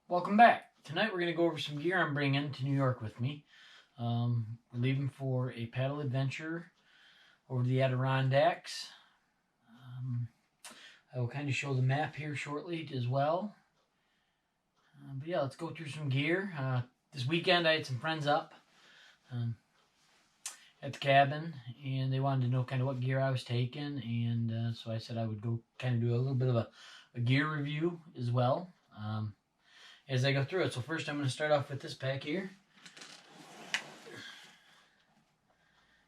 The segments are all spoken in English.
Welcome back. Tonight we're going to go over some gear I'm bringing to New York with me. We're leaving for a paddle adventure over the Adirondacks. I will kind of show the map here shortly as well. But yeah, let's go through some gear. This weekend I had some friends up at the cabin, and they wanted to know kind of what gear I was taking, and so I said I would go kind of do a little bit of a gear review as well. As I go through it. So first I'm going to start off with this pack here.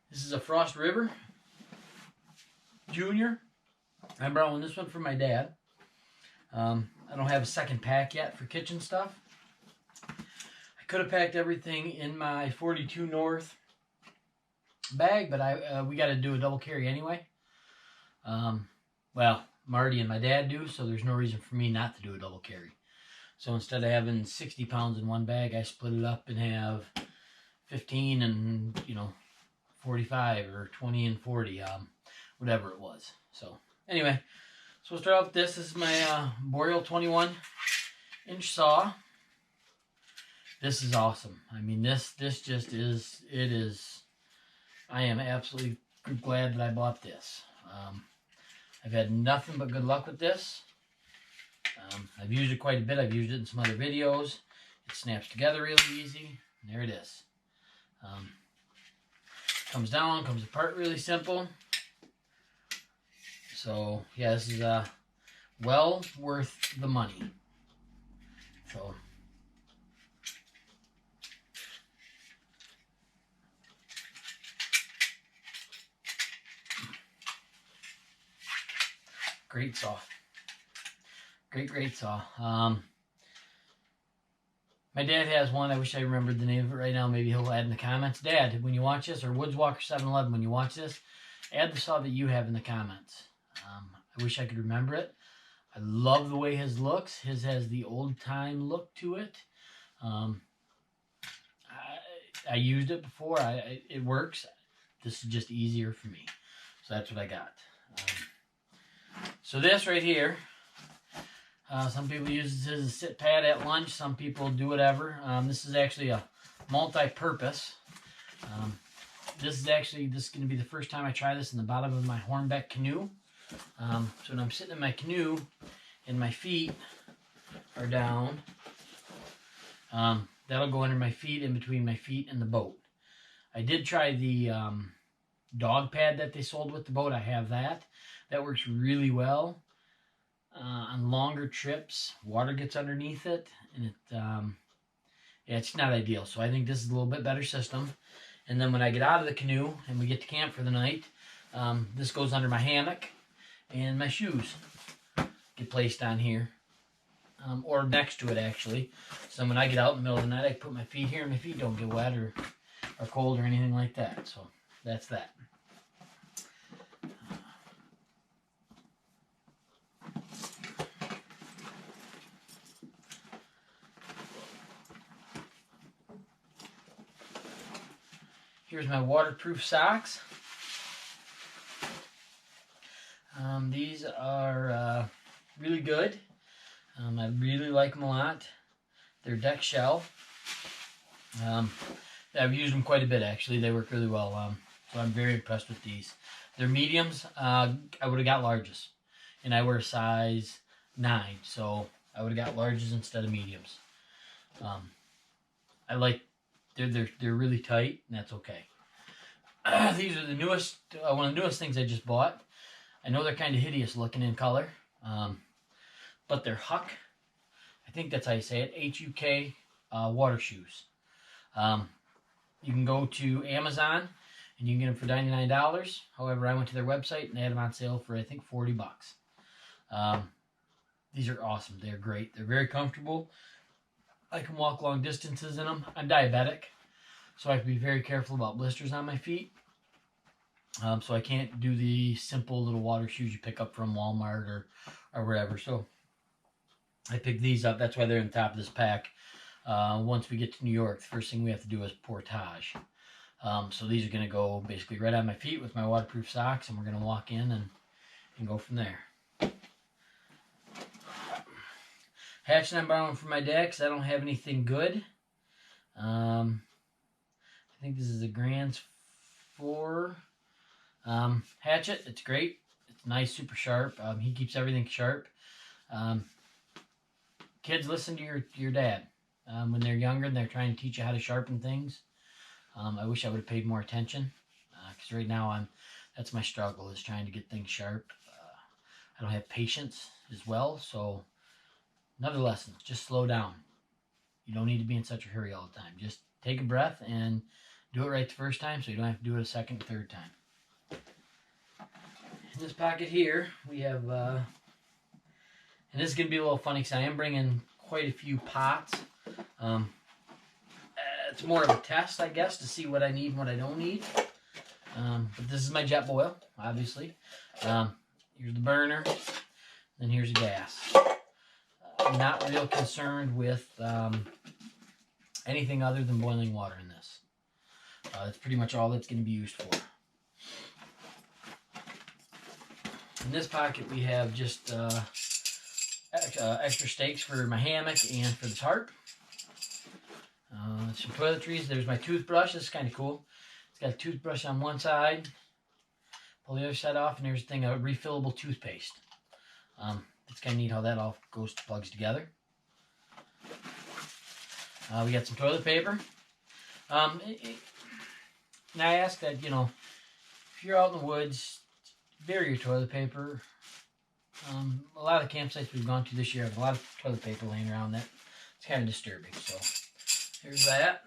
This is a Frost River Junior. I'm borrowing this one from my dad. I don't have a second pack yet for kitchen stuff. I could have packed everything in my 42 North bag, but we got to do a double carry anyway. Well, Marty and my dad do, so there's no reason for me not to do a double carry. So instead of having 60 pounds in one bag, I split it up and have 15 and, 45 or 20 and 40, whatever it was. So anyway, so we'll start off with this. This is my Boreal 21-inch saw. This is awesome. I mean, this just is, I am absolutely glad that I bought this. I've had nothing but good luck with this. I've used it quite a bit. I've used it in some other videos. It snaps together really easy. And there it is. Comes down, comes apart really simple. So, yeah, this is well worth the money. So, great saw. Great saw. My dad has one. I wish I remembered the name of it right now. Maybe he'll add in the comments. Dad, when you watch this, or Woodswalker 711, when you watch this, add the saw that you have in the comments. I wish I could remember it. I love the way his looks. His has the old-time look to it. I used it before. It works. This is just easier for me. So that's what I got. So this right here, some people use this as a sit pad at lunch. Some people do whatever. This is actually a multi-purpose. This is going to be the first time I try this in the bottom of my Hornbeck canoe. So when I'm sitting in my canoe and my feet are down, that'll go under my feet, in between my feet and the boat. I did try the dog pad that they sold with the boat. I have that. That works really well. On longer trips, water gets underneath it, and it's not ideal. So I think this is a little bit better system. And then when I get out of the canoe and we get to camp for the night, this goes under my hammock, and my shoes get placed on here, or next to it actually. So when I get out in the middle of the night, I put my feet here, and my feet don't get wet or cold or anything like that. So that's that. Here's my waterproof socks. These are really good. I really like them a lot. They're deck shell. I've used them quite a bit actually. They work really well. So I'm very impressed with these. They're mediums. I would have got larges, and I wear a size 9, so I would have got larges instead of mediums. I like. They're really tight, and that's okay. These are the newest, one of the newest things I just bought. I know they're kind of hideous looking in color, but they're Huck. I think that's how you say it. H-U-K water shoes. You can go to Amazon and you can get them for $99. However, I went to their website and they had them on sale for I think $40. These are awesome. They're great. They're very comfortable. I can walk long distances in them. I'm diabetic, so I have to be very careful about blisters on my feet. So I can't do the simple little water shoes you pick up from Walmart or wherever. So I picked these up. That's why they're in the top of this pack. Once we get to New York, the first thing we have to do is portage. So these are going to go basically right on my feet with my waterproof socks, and we're going to walk in and go from there. Hatchling I'm borrowing from my dad because I don't have anything good. I think this is a Grand's 4 hatchet. It's great. It's nice, super sharp. He keeps everything sharp. Kids, listen to your dad. When they're younger and they're trying to teach you how to sharpen things. I wish I would have paid more attention. Because right now that's my struggle, is trying to get things sharp. I don't have patience as well, so another lesson, just slow down. You don't need to be in such a hurry all the time. Just take a breath and do it right the first time so you don't have to do it a second, third time. In this pocket here, we have, and this is going to be a little funny because I am bringing quite a few pots. It's more of a test, I guess, to see what I need and what I don't need. But this is my Jetboil, obviously. Here's the burner, then here's the gas. I'm not real concerned with anything other than boiling water in this. That's pretty much all that's going to be used for. In this pocket we have just extra stakes for my hammock and for the tarp. Some toiletries. There's my toothbrush. This is kind of cool. It's got a toothbrush on one side. Pull the other side off, and there's a thing, a refillable toothpaste. It's kind of neat how that all plugs together. We got some toilet paper. And I ask that, you know, if you're out in the woods, bury your toilet paper. A lot of the campsites we've gone to this year have a lot of toilet paper laying around that. It's kind of disturbing. So here's that.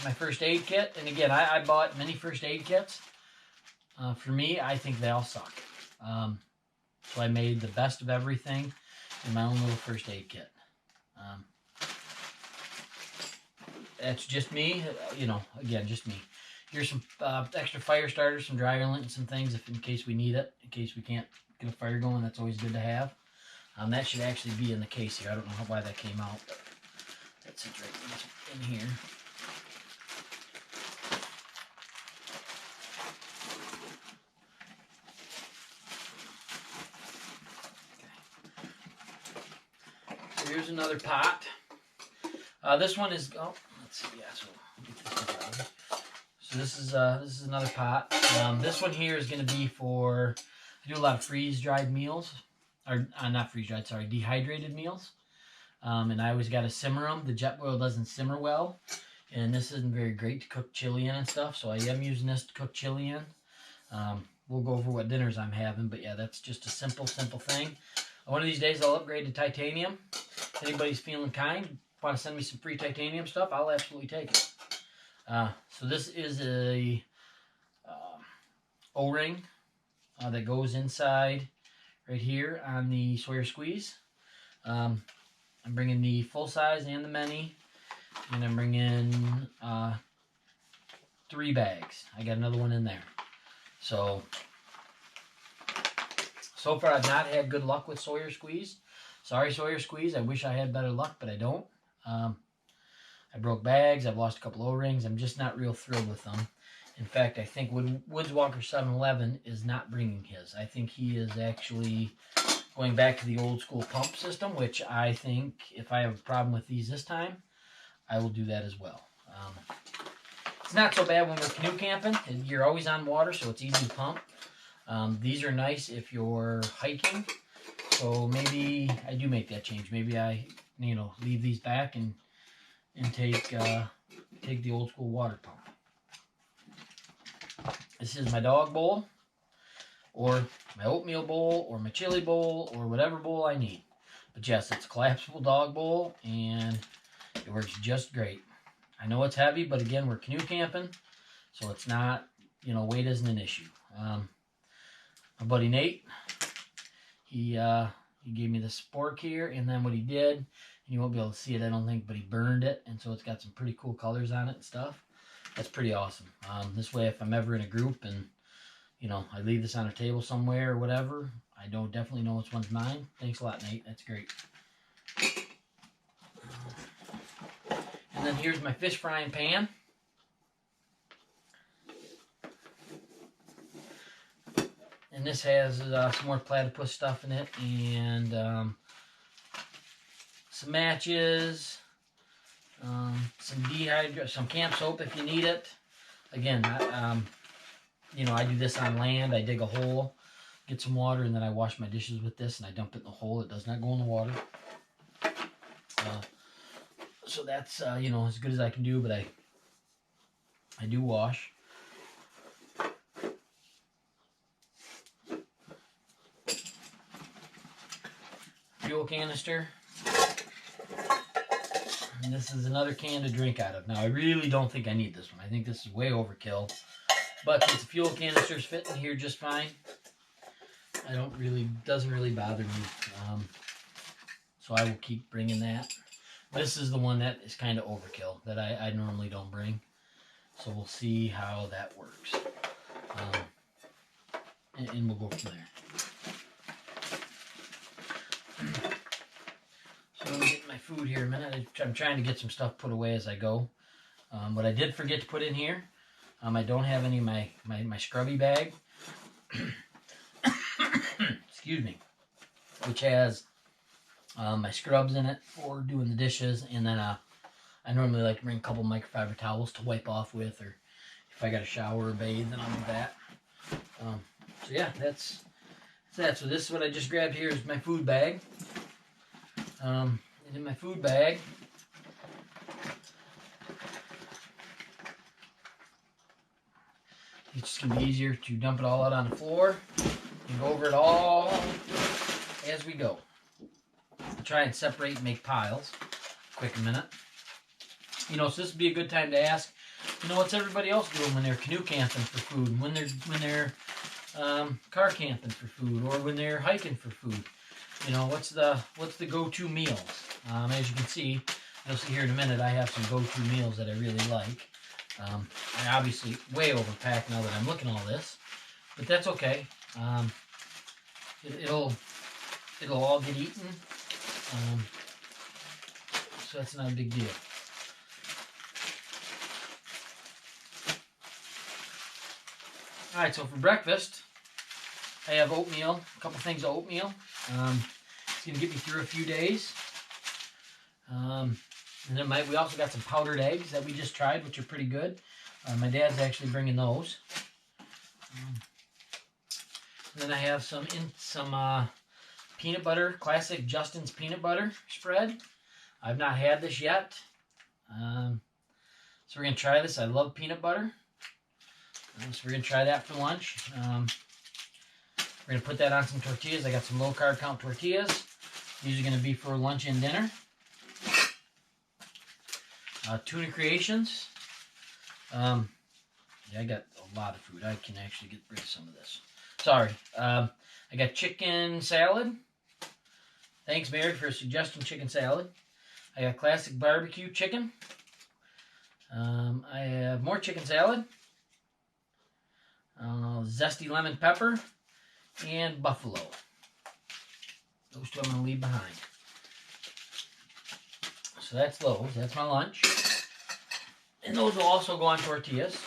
My first aid kit. And again, I bought many first aid kits. For me, I think they all suck. So I made the best of everything in my own little first aid kit. That's just me, you know, again, just me. Here's some extra fire starters, some dryer lint and some things in case we need it, in case we can't get a fire going. That's always good to have. That should actually be in the case here. I don't know why that came out, but that's right in here. Here's another pot. This one is, oh, let's see, yeah, so get this one out. So this is another pot. This one here is going to be for, I do a lot of freeze-dried meals, or not freeze-dried, sorry, dehydrated meals. And I always got to simmer them. The Jetboil doesn't simmer well, and this isn't very great to cook chili in and stuff, so I am using this to cook chili in. We'll go over what dinners I'm having, but yeah, that's just a simple thing. One of these days I'll upgrade to titanium. If anybody's feeling kind, want to send me some free titanium stuff, I'll absolutely take it. So this is a O-ring that goes inside right here on the Sawyer Squeeze. I'm bringing the full size and the mini, and I'm bringing 3 bags. I got another one in there. So far I've not had good luck with Sawyer Squeeze. Sorry, Sawyer Squeeze. I wish I had better luck, but I don't. I broke bags. I've lost a couple O-rings. I'm just not real thrilled with them. In fact, I think Woodswalker 711 is not bringing his. I think he is actually going back to the old school pump system, which I think if I have a problem with these this time, I will do that as well. It's not so bad when we're canoe camping. You're always on water, so it's easy to pump. These are nice if you're hiking. So maybe I do make that change. Maybe I, you know, leave these back and take the old school water pump. This is my dog bowl, or my oatmeal bowl, or my chili bowl, or whatever bowl I need. But yes, it's a collapsible dog bowl, and it works just great. I know it's heavy, but again, we're canoe camping, so it's not, you know, weight isn't an issue. My buddy Nate, he gave me this spork here, and then what he did, and you won't be able to see it, I don't think, but he burned it, and so it's got some pretty cool colors on it and stuff. That's pretty awesome. This way, if I'm ever in a group and, you know, I leave this on a table somewhere or whatever, I don't definitely know which one's mine. Thanks a lot, Nate. That's great. And then here's my fish frying pan. And this has some more platypus stuff in it, and some matches, some camp soap if you need it. Again, you know, I do this on land. I dig a hole, get some water, and then I wash my dishes with this, and I dump it in the hole. It does not go in the water. So that's, you know, as good as I can do, but I do wash. Fuel canister. And this is another can to drink out of. Now, I really don't think I need this one. I think this is way overkill. But since the fuel canister's fit in here just fine, doesn't really bother me. So I will keep bringing that. This is the one that is kind of overkill that I normally don't bring. So we'll see how that works. And we'll go from there. So let me get my food here a minute. I'm trying to get some stuff put away as I go. What I did forget to put in here, I don't have any of my scrubby bag. Excuse me. Which has my scrubs in it for doing the dishes. And then I normally like to bring a couple microfiber towels to wipe off with, or if I got a shower or bathe, then I'll do that. So yeah, that's that. So this is what I just grabbed here is my food bag. And in my food bag, it's just going to be easier to dump it all out on the floor and go over it all as we go. I'll try and separate and make piles. Quick a minute. You know, so this would be a good time to ask, you know, what's everybody else doing when they're canoe camping for food, when they're car camping for food, or when they're hiking for food? You know, what's the go-to meals? As you can see, you'll see here in a minute, I have some go-to meals that I really like. I obviously way overpack now that I'm looking at all this, but that's okay. It'll all get eaten, so that's not a big deal. All right, so for breakfast, I have oatmeal, a couple things of oatmeal. It's going to get me through a few days. And then we also got some powdered eggs that we just tried, which are pretty good. My dad's actually bringing those. And then I have some peanut butter, classic Justin's peanut butter spread. I've not had this yet. So we're going to try this. I love peanut butter. So we're going to try that for lunch. We're going to put that on some tortillas. I got some low carb count tortillas. These are going to be for lunch and dinner. Tuna Creations. Yeah, I got a lot of food. I can actually get rid of some of this. Sorry. I got chicken salad. Thanks, Mary, for suggesting chicken salad. I got classic barbecue chicken. I have more chicken salad. Zesty lemon pepper. And buffalo. Those two I'm going to leave behind. So that's those. That's my lunch. And those will also go on tortillas.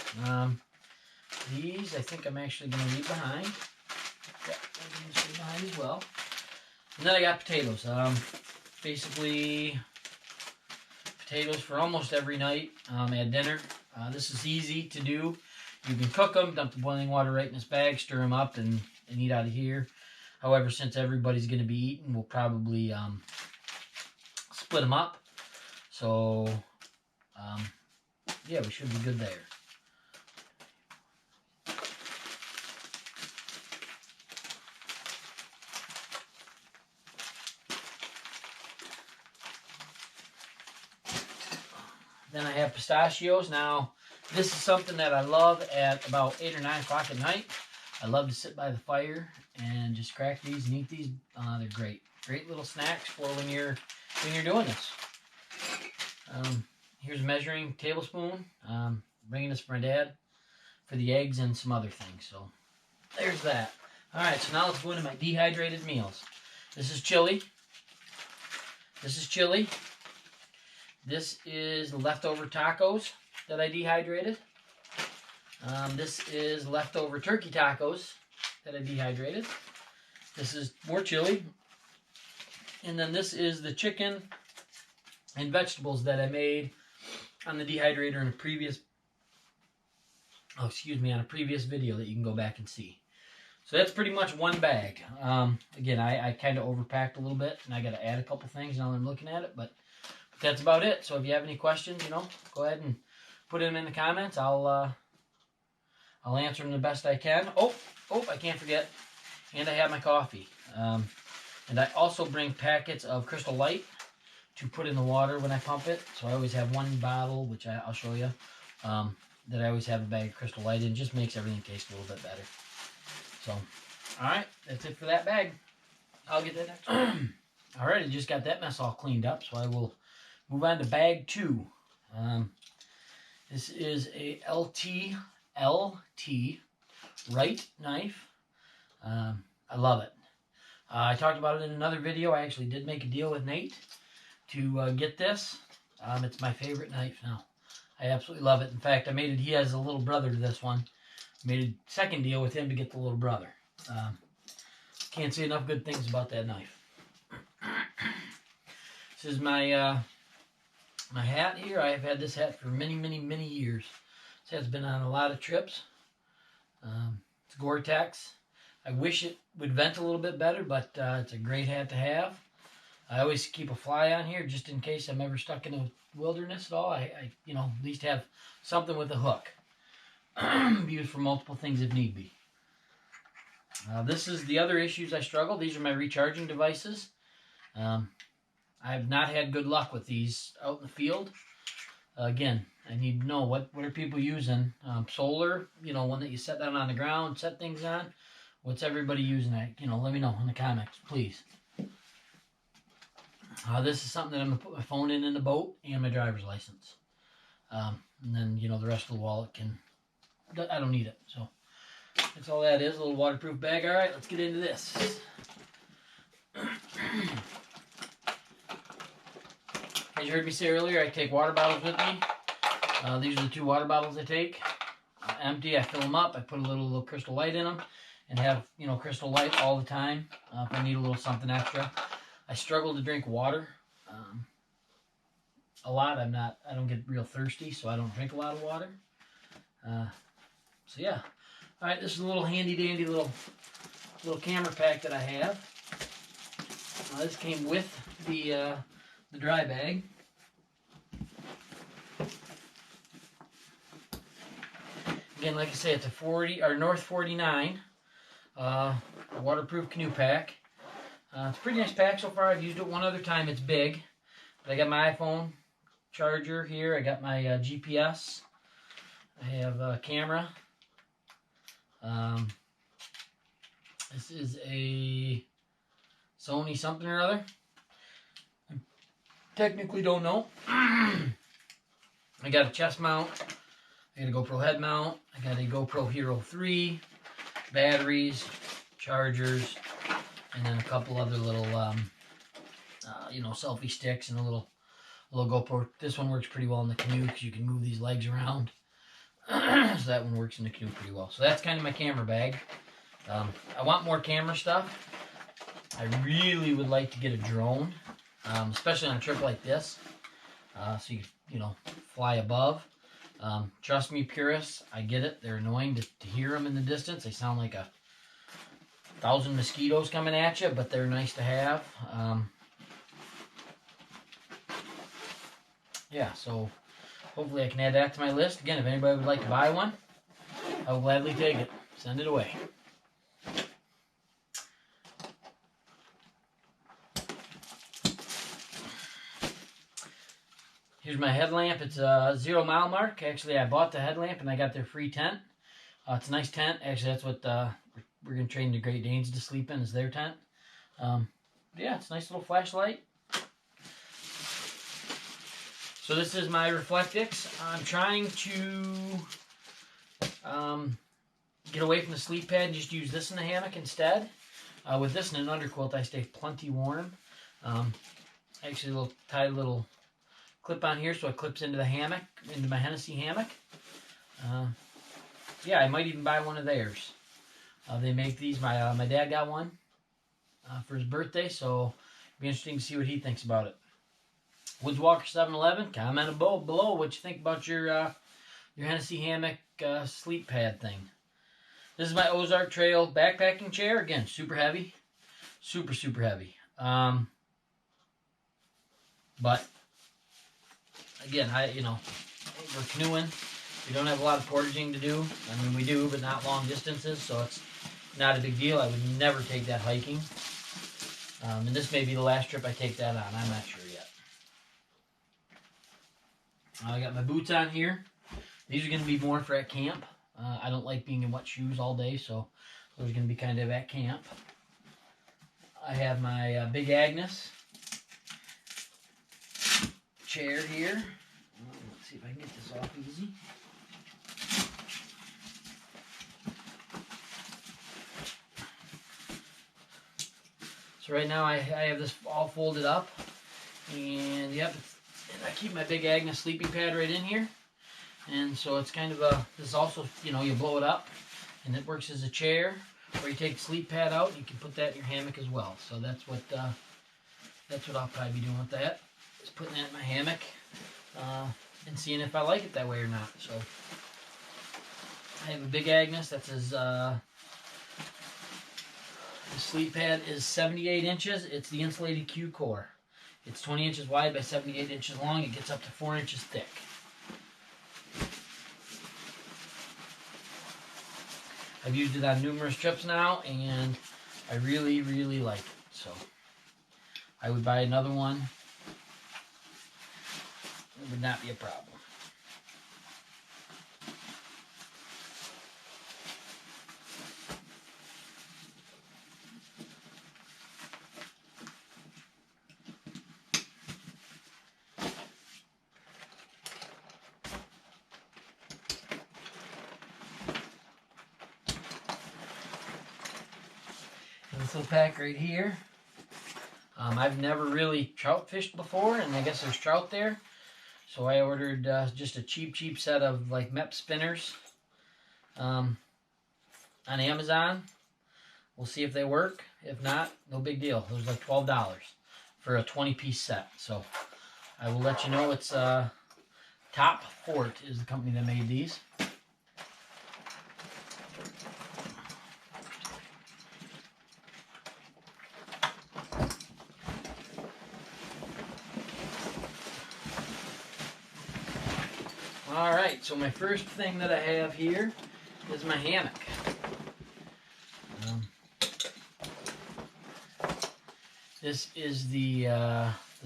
These I think I'm actually going to leave behind. Yeah, I'm going to leave behind as well. And then I got potatoes. Basically, potatoes for almost every night at dinner. This is easy to do. You can cook them, dump the boiling water right in this bag, stir them up, and eat out of here. However, since everybody's going to be eating, we'll probably split them up. So, yeah, we should be good there. Then I have pistachios. Now, this is something that I love at about 8 or 9 o'clock at night. I love to sit by the fire and just crack these and eat these. They're great. Great little snacks for when you're doing this. Here's a measuring tablespoon. Bringing this for my dad for the eggs and some other things. So there's that. All right, so now let's go into my dehydrated meals. This is chili. This is chili. This is leftover tacos that I dehydrated. This is leftover turkey tacos that I dehydrated. This is more chili. And then this is the chicken and vegetables that I made on the dehydrator in a previous, on a previous video that you can go back and see. So that's pretty much one bag. Again, I kind of overpacked a little bit, and I got to add a couple things now that I'm looking at it, but that's about it. So if you have any questions, go ahead and put them in the comments. I'll answer them the best I can. Oh, I can't forget. And I have my coffee. And I also bring packets of Crystal Light to put in the water when I pump it. So I always have one bottle, which I'll show you, that I always have a bag of Crystal Light in. Just makes everything taste a little bit better. So, alright, that's it for that bag. I'll get that next one. Alright, I just got that mess all cleaned up, so I will move on to bag 2. This is a LT right knife. I love it. I talked about it in another video. I actually did make a deal with Nate to get this. It's my favorite knife now. I absolutely love it. In fact, he has a little brother to this one. Made a second deal with him to get the little brother. Can't say enough good things about that knife. This is my my hat here. I have had this hat for many, many, many years. This hat's been on a lot of trips. It's Gore-Tex. I wish it would vent a little bit better, but it's a great hat to have. I always keep a fly on here just in case I'm ever stuck in the wilderness at all. I at least have something with a hook. Be used for multiple things if need be. This is the other issues I struggle. These are my recharging devices. I've not had good luck with these out in the field. Again, I need to know what are people using. Solar, one that you set down on the ground, set things on. What's everybody using? Let me know in the comments, please. This is something that I'm going to put my phone in the boat and my driver's license. And then, the rest of the wallet I don't need it. So that's all that is, a little waterproof bag. All right, let's get into this. As you heard me say earlier, I take water bottles with me. These are the 2 water bottles I take. Empty, I fill them up. I put a little Crystal Light in them and have, Crystal Light all the time if I need a little something extra. I struggle to drink water a lot. I don't get real thirsty, so I don't drink a lot of water. So yeah. All right, this is a little handy dandy little camera pack that I have. This came with the dry bag. Again, like I say, it's a North 49 waterproof canoe pack. It's a pretty nice pack so far. I've used it one other time. It's big, but I got my iPhone charger here. I got my GPS. I have a camera. This is a Sony something or other. I technically don't know. I got a chest mount. I got a GoPro head mount. I got a GoPro Hero 3, batteries, chargers, and then a couple other little, selfie sticks and a little GoPro. This one works pretty well in the canoe because you can move these legs around. So that one works in the canoe pretty well. So that's kind of my camera bag. I want more camera stuff. I really would like to get a drone, especially on a trip like this. So you fly above. Trust me, purists, I get it. They're annoying to hear them in the distance. They sound like 1,000 mosquitoes coming at you, but they're nice to have. Yeah, so hopefully I can add that to my list. Again, if anybody would like to buy one, I will gladly take it. Send it away. Here's my headlamp. It's a 0 mile mark. Actually, I bought the headlamp and I got their free tent. It's a nice tent. Actually, that's what we're going to train the Great Danes to sleep in, is their tent. Yeah, it's a nice little flashlight. So this is my Reflectix. I'm trying to get away from the sleep pad and just use this in the hammock instead. With this in an underquilt, I stay plenty warm. Actually, tie a little clip on here so it clips into the hammock, into my Hennessy hammock. Yeah, I might even buy one of theirs. They make these. My dad got one for his birthday, so it'll be interesting to see what he thinks about it. Woodswalker 711, comment below what you think about your Hennessy Hammock sleep pad thing. This is my Ozark Trail backpacking chair. Again, super heavy. Super, super heavy. But, again, we're canoeing. We don't have a lot of portaging to do. I mean, we do, but not long distances, so it's not a big deal. I would never take that hiking. And this may be the last trip I take that on. I'm not sure yet. I got my boots on here. These are going to be more for at camp. I don't like being in wet shoes all day, so those are going to be kind of at camp. I have my Big Agnes chair here. Let's see if I can get this off easy. So right now I have this all folded up, and yep, and I keep my Big Agnes sleeping pad right in here. And so it's kind of this is also, you blow it up, and it works as a chair, or you take the sleep pad out, and you can put that in your hammock as well. So that's what I'll probably be doing with that, is putting that in my hammock, and seeing if I like it that way or not. So I have a Big Agnes. That's his, the sleep pad is 78 inches. It's the Insulated Qcore. It's 20 inches wide by 78 inches long. It gets up to 4 inches thick. I've used it on numerous trips now, and I really, really like it. So I would buy another one. It would not be a problem. This little pack right here. I've never really trout fished before, and I guess there's trout there. So I ordered just a cheap set of like MEP spinners on Amazon. We'll see if they work. If not, no big deal. It was like $12 for a 20-piece set. So I will let you know. It's Top Fort is the company that made these. Alright, so my first thing that I have here is my hammock. This is the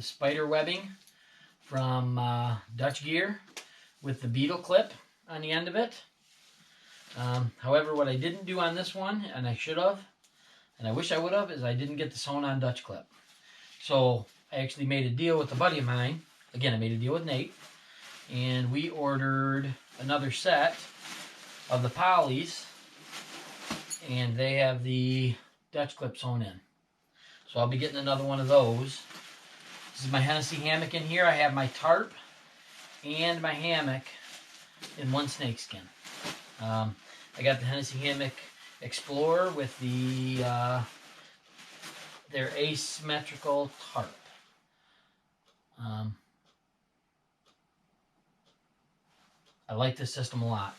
spider webbing from Dutch Gear with the beetle clip on the end of it. However, what I didn't do on this one, and I should have, and I wish I would have, is I didn't get the sewn-on Dutch clip. So I actually made a deal with a buddy of mine. Again, I made a deal with Nate. And we ordered another set of the polys, and they have the Dutch clip sewn in. So I'll be getting another one of those. This is my Hennessy hammock in here. I have my tarp and my hammock in one snakeskin. I got the Hennessy Hammock Explorer with the their asymmetrical tarp. I like this system a lot.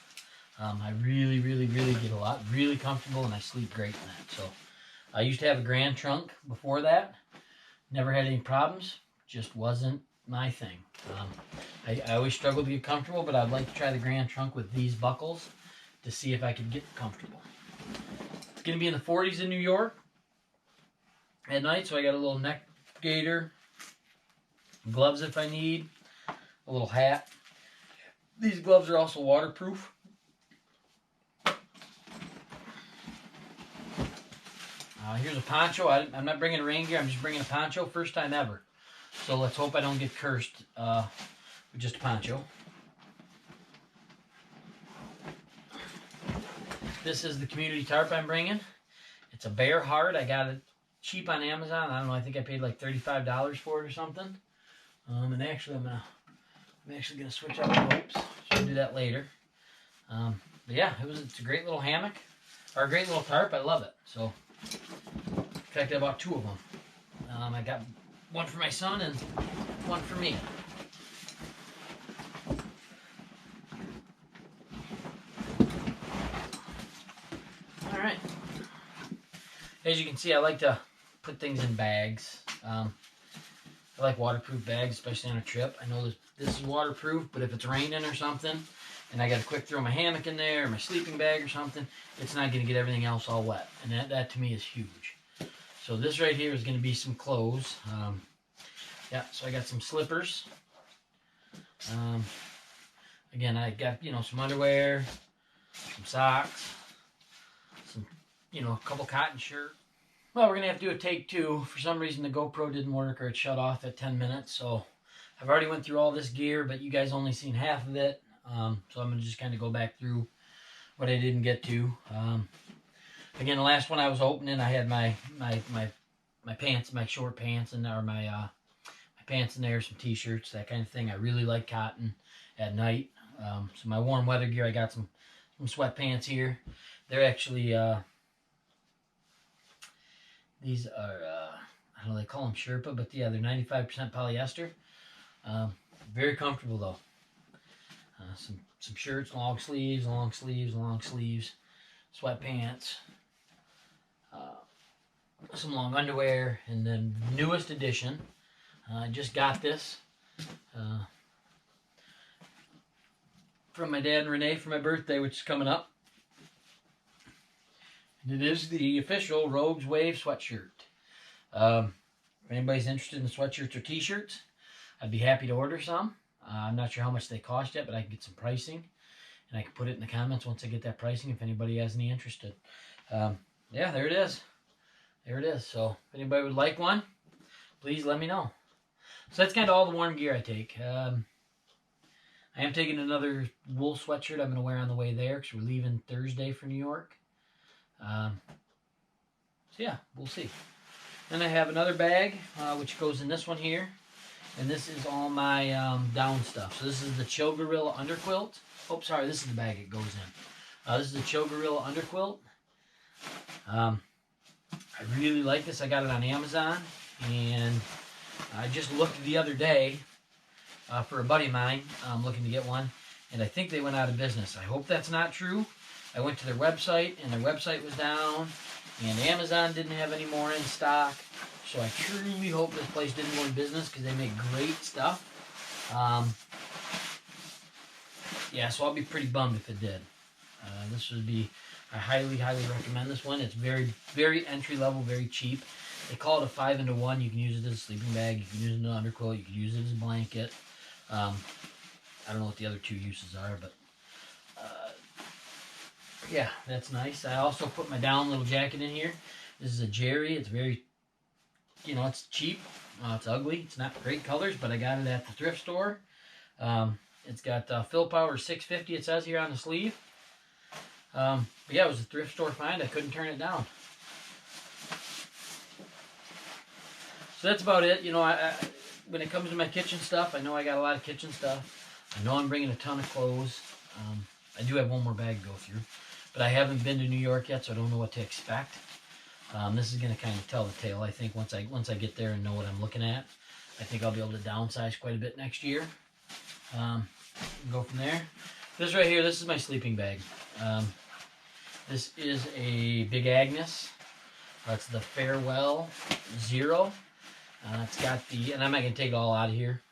I really get a lot. Really comfortable, and I sleep great in that. So I used to have a Grand Trunk before that. Never had any problems. Just wasn't my thing. I always struggled to get comfortable, but I'd like to try the Grand Trunk with these buckles to see if I could get comfortable. It's going to be in the 40s in New York at night, so I got a little neck gaiter, gloves if I need, a little hat. These gloves are also waterproof. Here's a poncho. I'm not bringing a rain gear. I'm just bringing a poncho. First time ever. So let's hope I don't get cursed with just a poncho. This is the community tarp I'm bringing. It's a bear hard. I got it cheap on Amazon. I don't know. I think I paid like $35 for it or something. And actually, I'm actually gonna switch out the ropes. So I'll do that later. But yeah, it's a great little hammock, or a great little tarp. I love it. So in fact, I bought two of them. I got one for my son and one for me. All right. As you can see, I like to put things in bags. I like waterproof bags, especially on a trip. I know this is waterproof, but if it's raining or something, and I got to quick throw my hammock in there, or my sleeping bag or something, it's not going to get everything else all wet. And that to me is huge. So this right here is going to be some clothes. Yeah, so I got some slippers. Again, I got, some underwear, some socks, some, a couple cotton shirts. Well, we're going to have to do a take two. For some reason, the GoPro didn't work, or it shut off at 10 minutes. So I've already went through all this gear, but you guys only seen half of it. So I'm going to just kind of go back through what I didn't get to. Again, the last one I was opening, I had my pants, my short pants, and my pants in there, some t-shirts, that kind of thing. I really like cotton at night. So my warm weather gear, I got some sweatpants here. They're actually, these are, I don't know, they call them Sherpa, but yeah, they're 95% polyester. Very comfortable though. Some shirts, long sleeves, sweatpants, some long underwear, and then newest edition. I just got this from my dad and Renee for my birthday, which is coming up. And it is the official Rogues Wave sweatshirt. If anybody's interested in sweatshirts or t-shirts, I'd be happy to order some. I'm not sure how much they cost yet, but I can get some pricing. And I can put it in the comments once I get that pricing if anybody has any interested. Yeah, there it is. There it is. So if anybody would like one, please let me know. So that's kind of all the warm gear I take. I am taking another wool sweatshirt I'm going to wear on the way there because we're leaving Thursday for New York. So yeah, we'll see. Then I have another bag, which goes in this one here. And this is all my down stuff. So this is the Chill Gorilla underquilt. Oh, sorry, this is the bag it goes in. This is the Chill Gorilla underquilt. I really like this. I got it on Amazon. And I just looked the other day for a buddy of mine looking to get one. And I think they went out of business. I hope that's not true. I went to their website, and their website was down. And Amazon didn't have any more in stock. So I truly hope this place didn't go in business because they make great stuff. Yeah, so I'll be pretty bummed if it did. This would be, I highly, highly recommend this one. It's very, very entry level, very cheap. They call it a 5-into-1. You can use it as a sleeping bag. You can use it as an underquilt. You can use it as a blanket. I don't know what the other two uses are, but yeah, that's nice. I also put my down little jacket in here. This is a Jerry. It's very, it's cheap. It's ugly. It's not great colors, but I got it at the thrift store. It's got fill power 650, it says here on the sleeve. But yeah, it was a thrift store find. I couldn't turn it down. So that's about it. When it comes to my kitchen stuff, I know I got a lot of kitchen stuff. I know I'm bringing a ton of clothes. I do have one more bag to go through. But I haven't been to New York yet, so I don't know what to expect. This is going to kind of tell the tale, I think, once I get there and know what I'm looking at. I think I'll be able to downsize quite a bit next year. Go from there. This right here, this is my sleeping bag. This is a Big Agnes. It's the Farewell Zero. It's got the, and I'm not going to take it all out of here.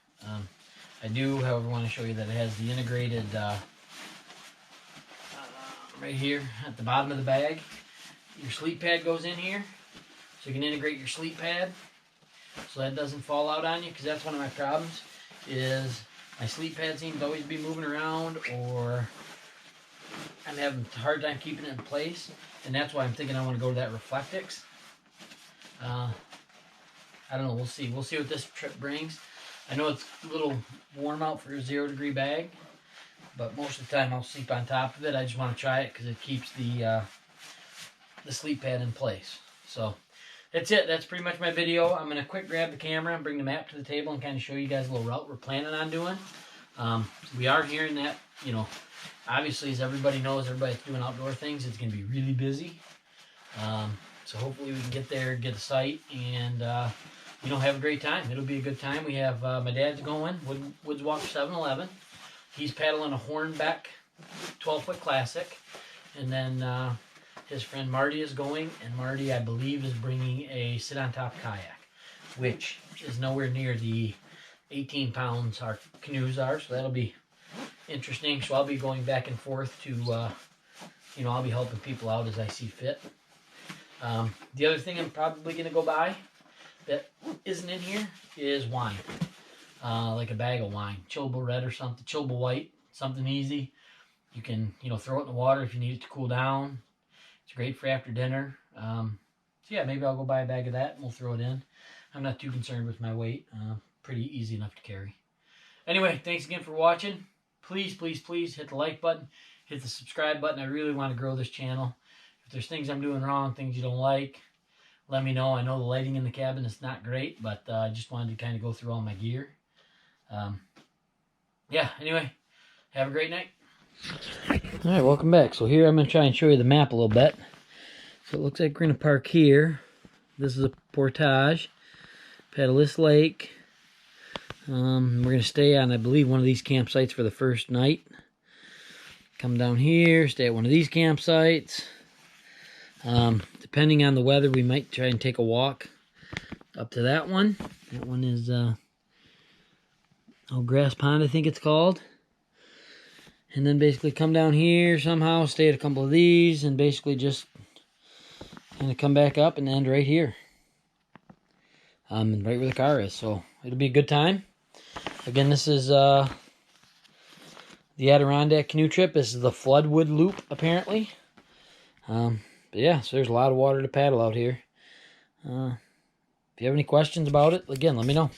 I do, however, want to show you that it has the integrated, right here at the bottom of the bag. Your sleep pad goes in here, so you can integrate your sleep pad so that doesn't fall out on you, because that's one of my problems, is my sleep pad seems to always be moving around, or I'm having a hard time keeping it in place, and that's why I'm thinking I want to go to that Reflectix. I don't know, we'll see. We'll see what this trip brings. I know it's a little warm out for a 0-degree bag, but most of the time I'll sleep on top of it. I just want to try it because it keeps the sleep pad in place. So that's it. That's pretty much my video. I'm going to quick grab the camera and bring the map to the table and kind of show you guys a little route we're planning on doing. We are hearing that, obviously, as everybody knows, everybody's doing outdoor things. It's going to be really busy. So hopefully we can get there, get a site, and have a great time. It'll be a good time. We have my dad's going, Woods Walker 7-Eleven. He's paddling a Hornbeck 12-foot classic. And then his friend Marty is going, and Marty, I believe, is bringing a sit-on-top kayak, which is nowhere near the 18 pounds our canoes are, so that'll be interesting. So I'll be going back and forth to, I'll be helping people out as I see fit. The other thing I'm probably going to go buy that isn't in here is wine, like a bag of wine, Chilba Red or something, Chilba White, something easy. You can, throw it in the water if you need it to cool down. It's great for after dinner. So yeah, maybe I'll go buy a bag of that and we'll throw it in. I'm not too concerned with my weight. Pretty easy enough to carry. Anyway, thanks again for watching. Please, please, please hit the like button. Hit the subscribe button. I really want to grow this channel. If there's things I'm doing wrong, things you don't like, let me know. I know the lighting in the cabin is not great, but I just wanted to kind of go through all my gear. Yeah, anyway, have a great night. All right, welcome back. So here I'm going to try and show you the map a little bit. So it looks like we're going to park here. This is a portage. Paddle this lake. We're going to stay on, I believe, one of these campsites for the first night. Come down here, stay at one of these campsites. Depending on the weather, we might try and take a walk up to that one. That one is Grass Pond, I think it's called. And then basically come down here somehow, stay at a couple of these, and basically just kind of come back up and end right here. Right where the car is. So it'll be a good time. Again, this is the Adirondack canoe trip. This is the Floodwood Loop, apparently. But yeah, so there's a lot of water to paddle out here. If you have any questions about it, again, let me know.